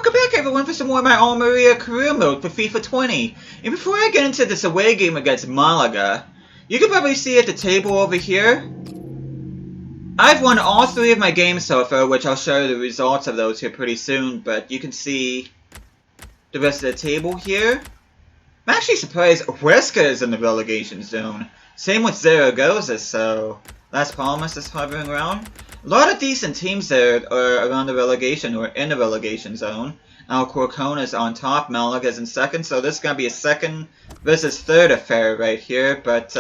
welcome back everyone for some more of my Almería career mode for FIFA 20. And before I get into this away game against Malaga, you can probably see at the table over here, I've won all 3 of my games so far, which I'll show you the results of those here pretty soon, but you can see the rest of the table here. I'm actually surprised Huesca is in the relegation zone. Same with Zaragoza, so Las Palmas is hovering around. A lot of decent teams there are around the relegation or in the relegation zone. Alcorcona's on top, Malaga's in second, so this is going to be a second versus third affair right here. But,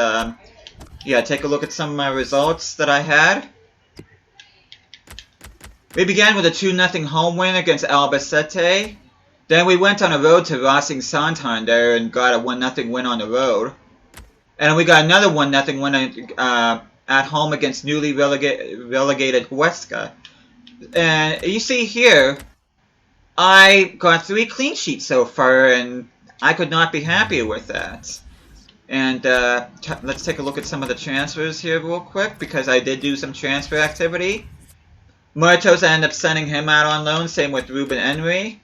yeah, take a look at some of my results that I had. We began with a 2-0 home win against Albacete. Then we went on the road to Racing Santander and got a 1-0 win on the road. And we got another 1-0 win at home against newly relegated Huesca. And you see here, I got 3 clean sheets so far, and I could not be happier with that. And let's take a look at some of the transfers here real quick, because I did do some transfer activity. Muertos, I ended up sending him out on loan, same with Ruben Enri.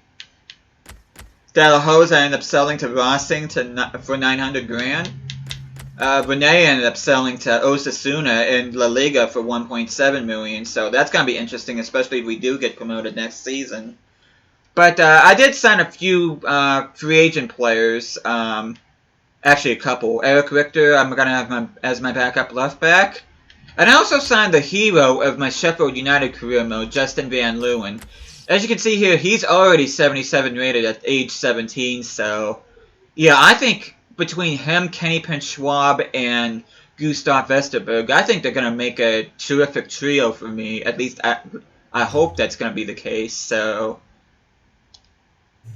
De La Hoz, I ended up selling to Racing for 900 grand. Renee ended up selling to Osasuna in La Liga for 1.7 million, so that's going to be interesting, especially if we do get promoted next season. But I did sign a few free agent players, actually a couple. Eric Richter, I'm going to have as my backup left back. And I also signed the hero of my Sheffield United career mode, Justin Van Leeuwen. As you can see here, he's already 77 rated at age 17, so yeah, I think between him, Kenny Prince-Schwab, and Gustav Vesterberg, I think they're going to make a terrific trio for me. At least I hope that's going to be the case. So,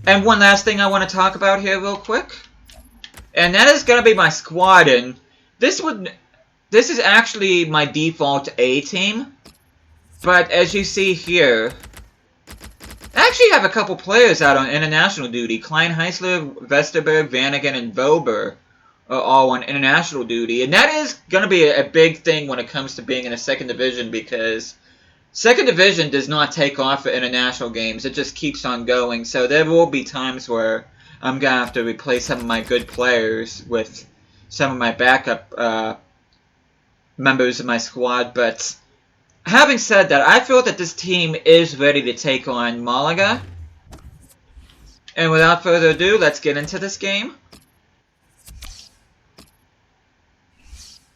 and one last thing I want to talk about here real quick, and that is going to be my squad. And this is actually my default A team, but as you see here, I actually have a couple players out on international duty. Klein Heisler, Vesterberg, Vanagan, and Vober are all on international duty. And that is going to be a big thing when it comes to being in a second division, because second division does not take off for international games. It just keeps on going. So there will be times where I'm going to have to replace some of my good players with some of my backup members of my squad. But having said that, I feel that this team is ready to take on Malaga. And without further ado, let's get into this game.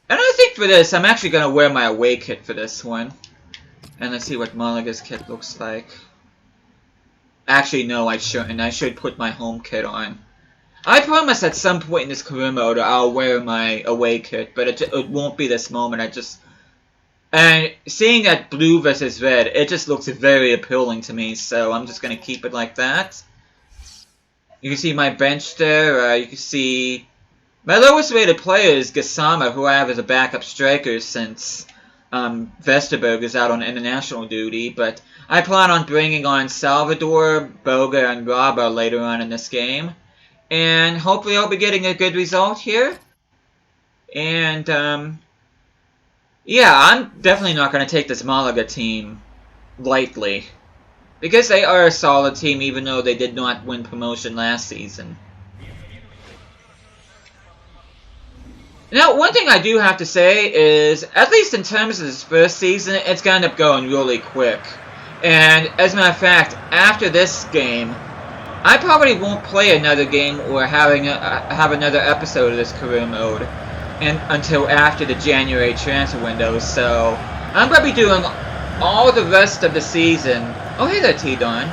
And I think for this, I'm actually going to wear my away kit for this one. And let's see what Malaga's kit looks like. Actually, no, I shouldn't. I should put my home kit on. I promise at some point in this career mode, I'll wear my away kit. But it won't be this moment. And seeing that blue versus red, it just looks very appealing to me, so I'm just going to keep it like that. You can see my bench there. You can see my lowest rated player is Gassama, who I have as a backup striker since Vesterberg is out on international duty. But I plan on bringing on Salvador, Boga, and Raba later on in this game. And hopefully I'll be getting a good result here. And yeah, I'm definitely not going to take this Malaga team lightly, because they are a solid team even though they did not win promotion last season. Now, one thing I do have to say is, at least in terms of this first season, it's going to end up going really quick. And as a matter of fact, after this game, I probably won't play another game or have another episode of this career mode until after the January transfer window, so I'm going to be doing all the rest of the season, oh hey there T-Don,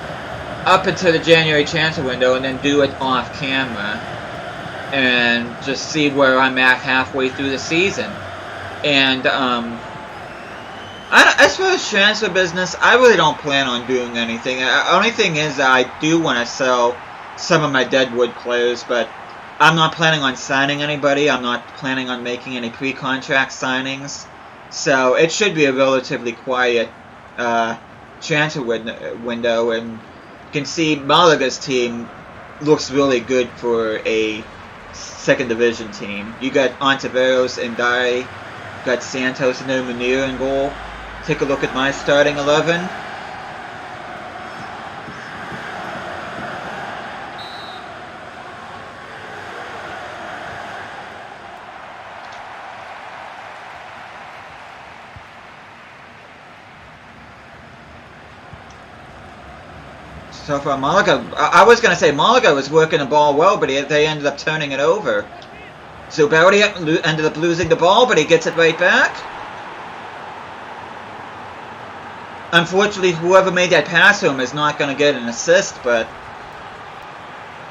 up until the January transfer window, and then do it off camera, and just see where I'm at halfway through the season. And as far as transfer business, I really don't plan on doing anything. The only thing is that I do want to sell some of my Deadwood players, but I'm not planning on signing anybody. I'm not planning on making any pre-contract signings. So it should be a relatively quiet transfer window. And you can see Malaga's team looks really good for a second division team. You got Ontiveros and Dai, got Santos and Munir in goal. Take a look at my starting 11. So far, Malaga. I was gonna say Malaga was working the ball well, but they ended up turning it over. Zubaudi ended up losing the ball, but he gets it right back. Unfortunately, whoever made that pass to him is not going to get an assist, but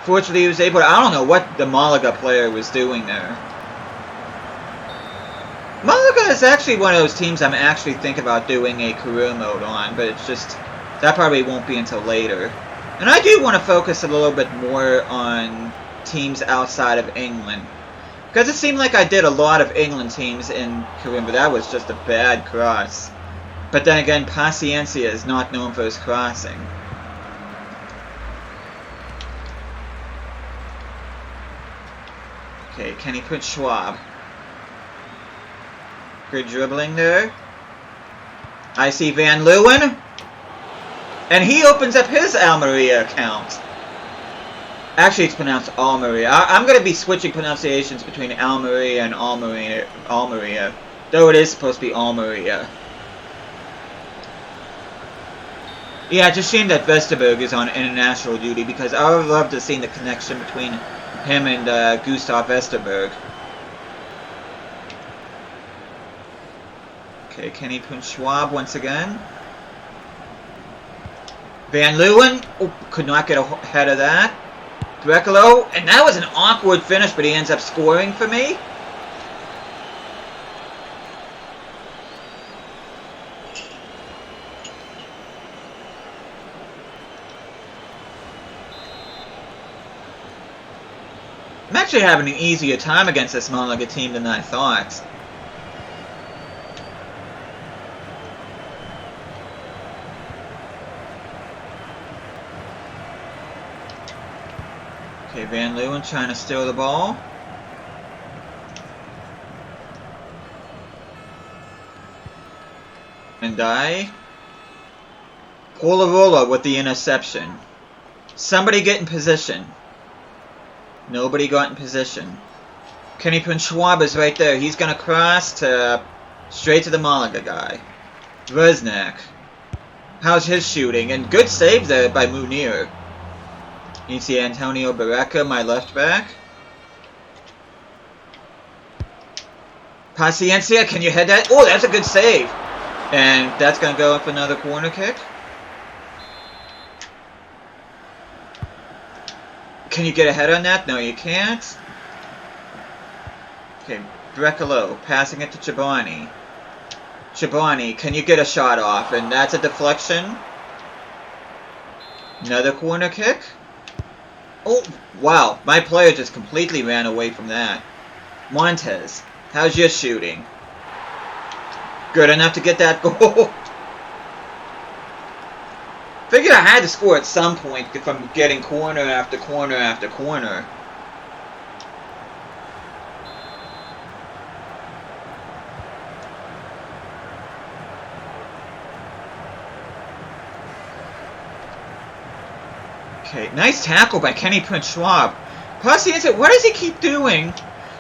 fortunately he was able to... I don't know what the Malaga player was doing there. Malaga is actually one of those teams I'm actually thinking about doing a career mode on, but it's just... that probably won't be until later. And I do want to focus a little bit more on teams outside of England. Because it seemed like I did a lot of England teams in career, but that was just a bad cross. But then again, Paciencia is not known for his crossing. Okay, Kenny Prince Schwab. Good dribbling there. I see Van Leeuwen. And he opens up his Almería account. Actually, it's pronounced Almería. I'm going to be switching pronunciations between Almería and Almería. Though it is supposed to be Almería. Yeah, it's a shame that Vesterberg is on international duty because I would love to see the connection between him and Gustav Vesterberg. Okay, Kenny Prince Schwab once again. Van Leeuwen, could not get ahead of that. Brekalo, and that was an awkward finish, but he ends up scoring for me. I'm actually having an easier time against this Malaga team than I thought. Okay, Van Leeuwen trying to steal the ball. And Polarola with the interception. Somebody get in position. Nobody got in position. Kenny Prince Schwab is right there. He's going to cross to straight to the Malaga guy. Reznak. How's his shooting? And good save there by Munir. You see Antonio Barreca, my left back. Paciencia, can you head that? Oh, that's a good save. And that's going to go up another corner kick. Can you get ahead on that? No, you can't. Okay, Brekalo, passing it to Chobani. Chobani, can you get a shot off? And that's a deflection. Another corner kick. Oh, wow. My player just completely ran away from that. Montes, how's your shooting? Good enough to get that goal. Figured I had to score at some point if I'm getting corner after corner after corner. Okay, nice tackle by Kenny Prince Schwab. Paciencia, what does he keep doing?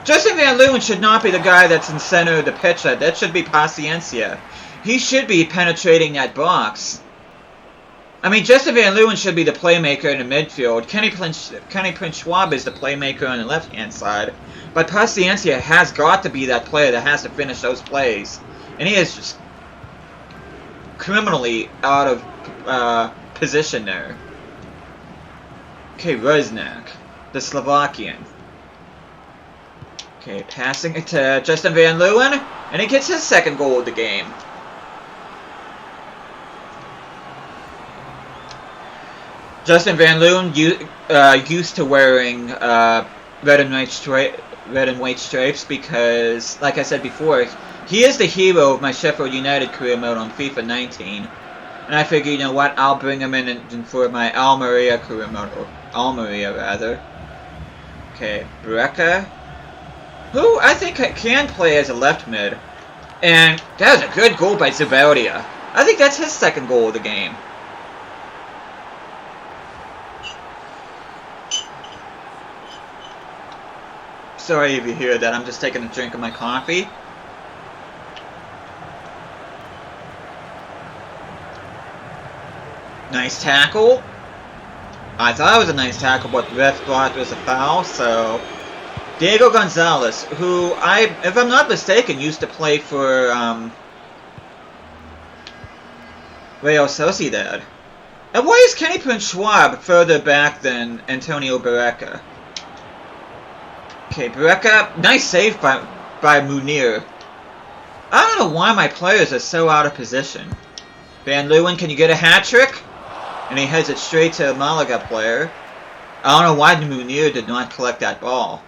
Justin Van Leeuwen should not be the guy that's in center of the pitch. That should be Paciencia. He should be penetrating that box. I mean, Justin Van Leeuwen should be the playmaker in the midfield. Kenny Prince Schwab is the playmaker on the left-hand side. But Paciencia has got to be that player that has to finish those plays. And he is just criminally out of position there. Okay, Reznak, the Slovakian. Okay, passing it to Justin Van Leeuwen. And he gets his second goal of the game. Justin Van Leeuwen used to wearing red and white stripes because, like I said before, he is the hero of my Sheffield United career mode on FIFA 19. And I figured, you know what, I'll bring him in for my Almería career mode, or Almería rather. Okay, Barreca, who I think can play as a left mid. And that was a good goal by Zubaudi. I think that's his second goal of the game. Sorry if you hear that, I'm just taking a drink of my coffee. Nice tackle. I thought it was a nice tackle, but the ref thought it was a foul, so... Diego Gonzalez, who if I'm not mistaken, used to play for, Real Sociedad. And why is Kenny Prince Schwab further back than Antonio Barreca? Okay, Barreca, nice save by Munir. I don't know why my players are so out of position. Van Leeuwen, can you get a hat-trick? And he heads it straight to a Malaga player. I don't know why Munir did not collect that ball.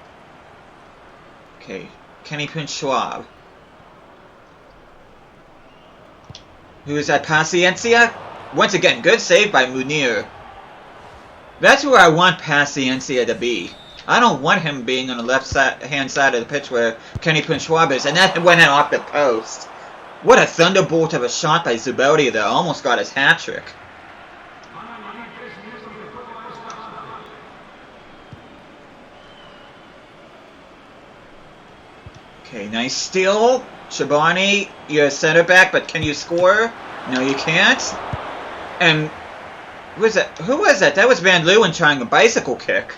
Okay, Kenny Prince Schwab. Who is that? Paciencia? Once again, good save by Munir. That's where I want Paciencia to be. I don't want him being on the left-hand side of the pitch where Kenny Prince Schwab is, and that went off the post. What a thunderbolt of a shot by Zubeldia there. Almost got his hat-trick. Okay, nice steal. Shabani, you're a center back, but can you score? No, you can't. And who was that? That was Van Leeuwen trying a bicycle kick.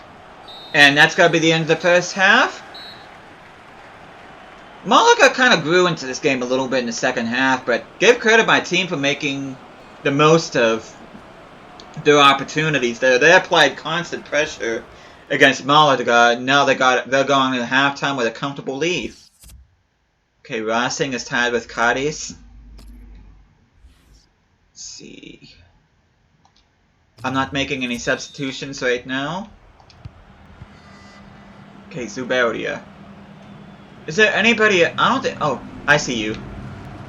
And that's got to be the end of the first half. Malaga kind of grew into this game a little bit in the second half, but give credit to my team for making the most of their opportunities there. They applied constant pressure against Malaga. Now they're going into halftime with a comfortable lead. Okay, Racing is tied with Cadiz. Let's see. I'm not making any substitutions right now. Okay, Zubeldia. Is there anybody... I don't think... Oh, I see you.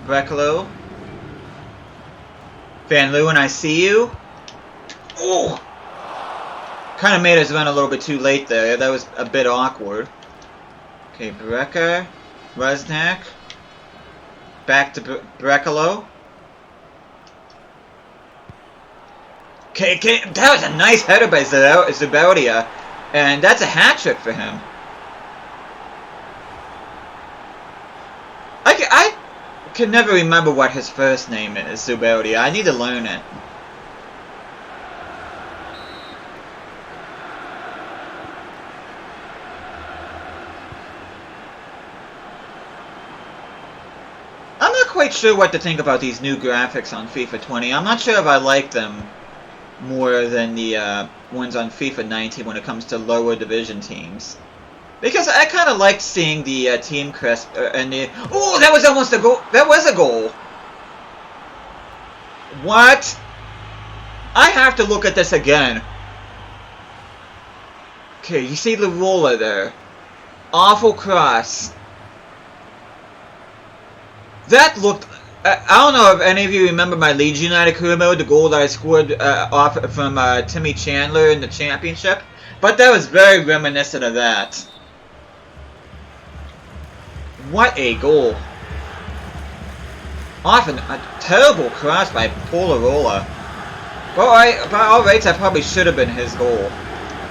Brecalo. Van Leeuwen, I see you. Oh! Kind of made us run a little bit too late there. That was a bit awkward. Okay, Brecker. Rusnak. Back to Brecalo. Okay, that was a nice header by Zubeldia. And that's a hat-trick for him. I can never remember what his first name is, Zubeldia. I need to learn it. I'm not quite sure what to think about these new graphics on FIFA 20. I'm not sure if I like them more than the ones on FIFA 19 when it comes to lower division teams. Because I kind of liked seeing the team crest and the... Oh, that was almost a goal. That was a goal. What? I have to look at this again. Okay, you see the roller there. Awful cross. That looked... I don't know if any of you remember my Leeds United career mode, the goal that I scored off from Timmy Chandler in the championship. But that was very reminiscent of that. What a goal. Often a terrible cross by Polarola. Well, by all rates, that probably should have been his goal.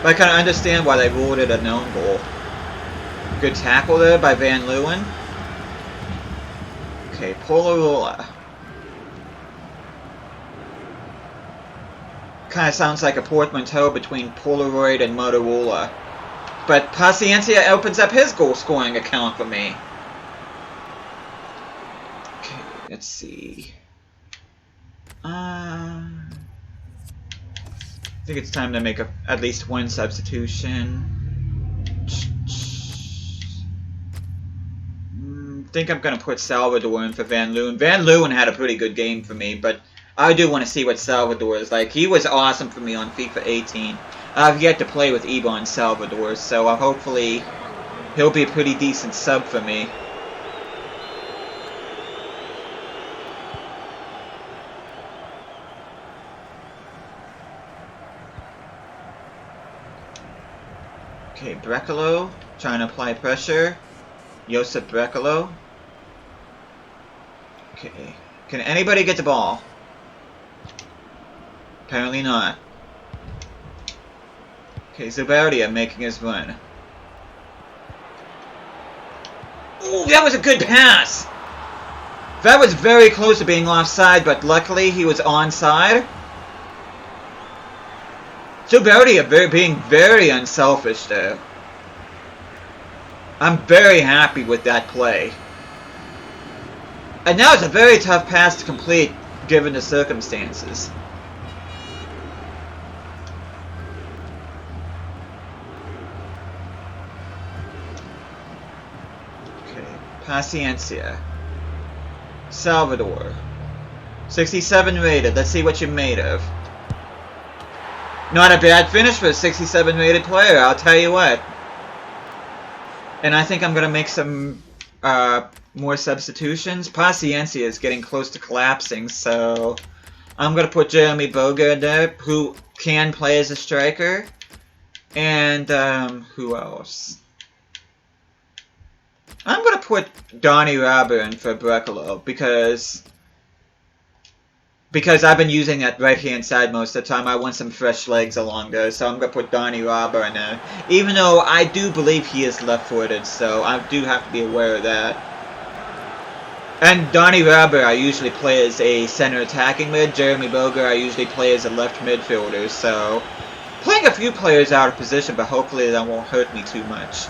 But I kind of understand why they ruled it a known goal. Good tackle there by Van Leeuwen. Okay, Polarola. Kind of sounds like a portmanteau between Polaroid and Motorola. But Paciencia opens up his goal-scoring account for me. Okay, let's see. I think it's time to make at least one substitution. I think I'm going to put Salvador in for Van Leeuwen. Van Leeuwen had a pretty good game for me, but I do want to see what Salvador is like. He was awesome for me on FIFA 18. I've yet to play with Ivan Salvador, so hopefully he'll be a pretty decent sub for me. Okay, Brecalo trying to apply pressure. Josep Brecalo. Okay. Can anybody get the ball? Apparently not. Okay, Zubeldia making his run. Ooh, that was a good pass! That was very close to being offside, but luckily he was onside. Zuberti being very unselfish there. I'm very happy with that play. And now it's a very tough pass to complete, given the circumstances. Okay, Paciencia. Salvador. 67 rated. Let's see what you're made of. Not a bad finish for a 67 rated player, I'll tell you what. And I think I'm going to make some more substitutions. Paciencia is getting close to collapsing, so I'm going to put Jeremy Boga in there, who can play as a striker. And who else? I'm going to put Donny Robber in for Brecalo, because I've been using that right-hand side most of the time. I want some fresh legs along there, so I'm going to put Donny Robber in there. Even though I do believe he is left-footed, so I do have to be aware of that. And Donny Robber I usually play as a center attacking mid. Jeremy Boger I usually play as a left midfielder, so playing a few players out of position, but hopefully that won't hurt me too much.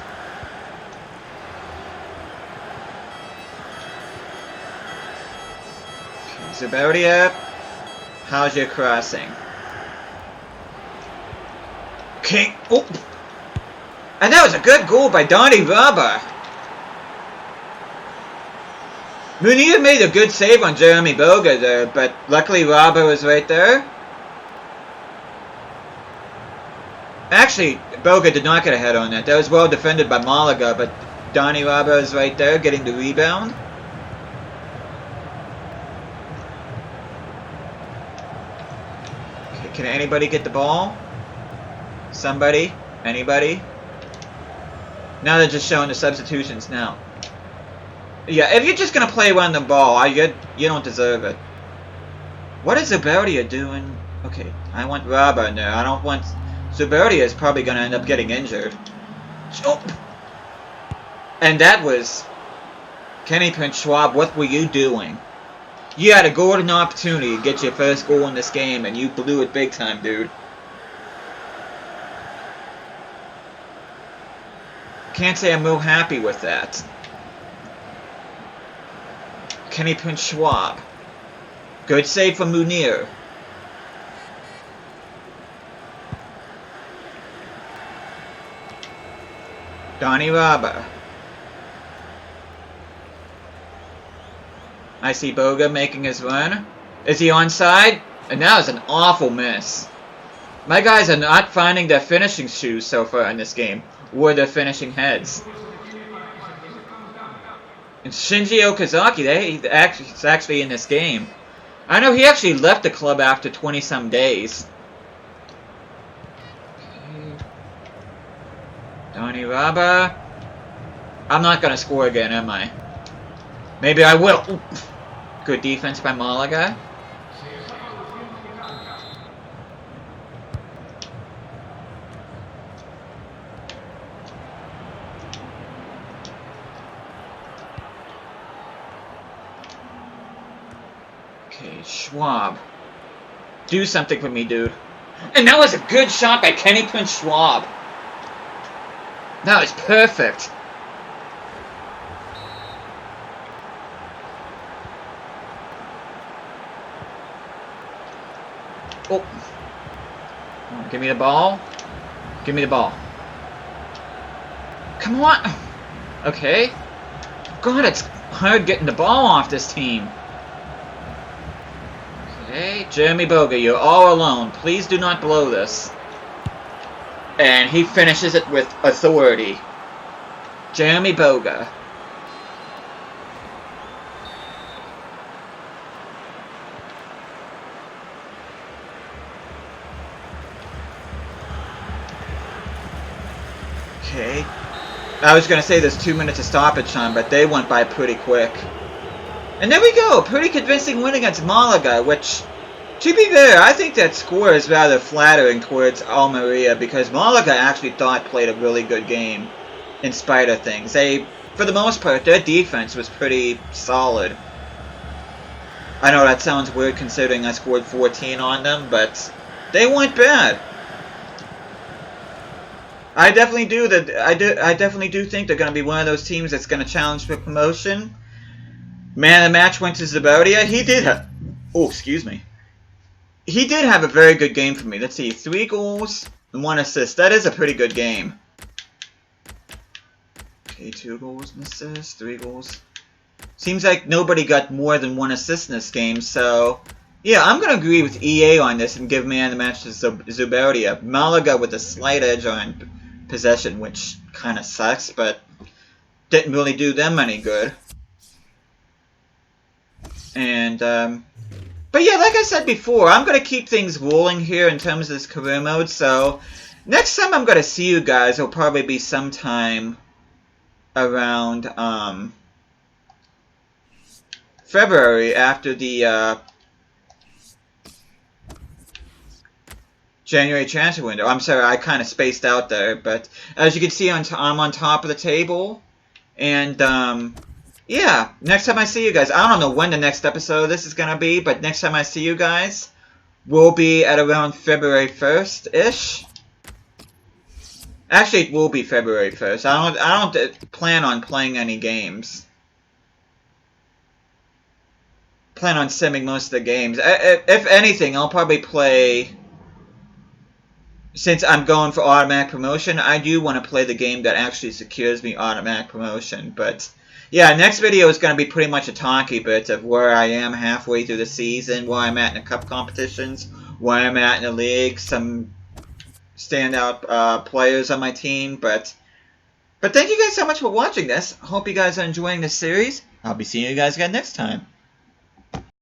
Zubertia, how's your crossing? Okay, oh! And that was a good goal by Donny Robber! Munir made a good save on Jeremy Boga there, but luckily Robber was right there. Actually, Boga did not get a head on that. That was well defended by Malaga, but Donny Robber is right there getting the rebound. Okay, can anybody get the ball? Somebody? Anybody? Now they're just showing the substitutions now. Yeah, if you're just gonna play around the ball, you don't deserve it. What is Zubertia doing? Okay, I want Robber in there. I don't want... Zubertia is probably gonna end up getting injured. Oh. And that was... Kenny Prince Schwab, what were you doing? You had a golden opportunity to get your first goal in this game, and you blew it big time, dude. Can't say I'm real happy with that. Kenny Prince Schwab. Good save from Munir. Donny Robber. I see Boga making his run. Is he onside? And that was an awful miss. My guys are not finding their finishing shoes so far in this game, or their finishing heads. And Shinji Okazaki, he's actually in this game. I know he actually left the club after 20-some days. Okay. Donny Robber. I'm not going to score again, am I? Maybe I will. Ooh. Good defense by Malaga. Okay, Schwab. Do something for me, dude. And that was a good shot by Kenny Prince Schwab. That was perfect. Oh. Give me the ball. Give me the ball. Come on. Okay. God, it's hard getting the ball off this team. Okay, Jeremy Boga, you're all alone. Please do not blow this. And he finishes it with authority. Jeremy Boga. Okay. I was going to say there's 2 minutes of stoppage time, but they went by pretty quick. And there we go, pretty convincing win against Malaga, which, to be fair, I think that score is rather flattering towards Almería, because Malaga actually played a really good game, in spite of things. For the most part, their defense was pretty solid. I know that sounds weird considering I scored 14 on them, but they weren't bad. I definitely do that. I definitely do think they're going to be one of those teams that's going to challenge for promotion. Man of the match went to Zabodia. He did have. Oh, excuse me. He did have a very good game for me. Let's see, 3 goals and 1 assist. That is a pretty good game. Okay, 2 goals and assists, 3 goals. Seems like nobody got more than 1 assist in this game, so yeah, I'm gonna agree with EA on this and give man of the match to Zubaria. Malaga with a slight edge on possession, which kind of sucks, but didn't really do them any good. And but yeah, like I said before, I'm gonna keep things rolling here in terms of this career mode. So next time I'm gonna see you guys will probably be sometime around February after the January transfer window. I'm sorry, I kind of spaced out there, but as you can see, I'm on top of the table, and yeah, next time I see you guys, I don't know when the next episode of this is gonna be, but next time I see you guys will be at around February 1st-ish. Actually, it will be February 1st. I don't plan on playing any games. Plan on simming most of the games. If anything, I'll probably play. Since I'm going for automatic promotion, I do want to play the game that actually secures me automatic promotion. But yeah, next video is going to be pretty much a talkie bit of where I am halfway through the season, where I'm at in the cup competitions, where I'm at in the league, some standout players on my team. But thank you guys so much for watching this. Hope you guys are enjoying this series. I'll be seeing you guys again next time.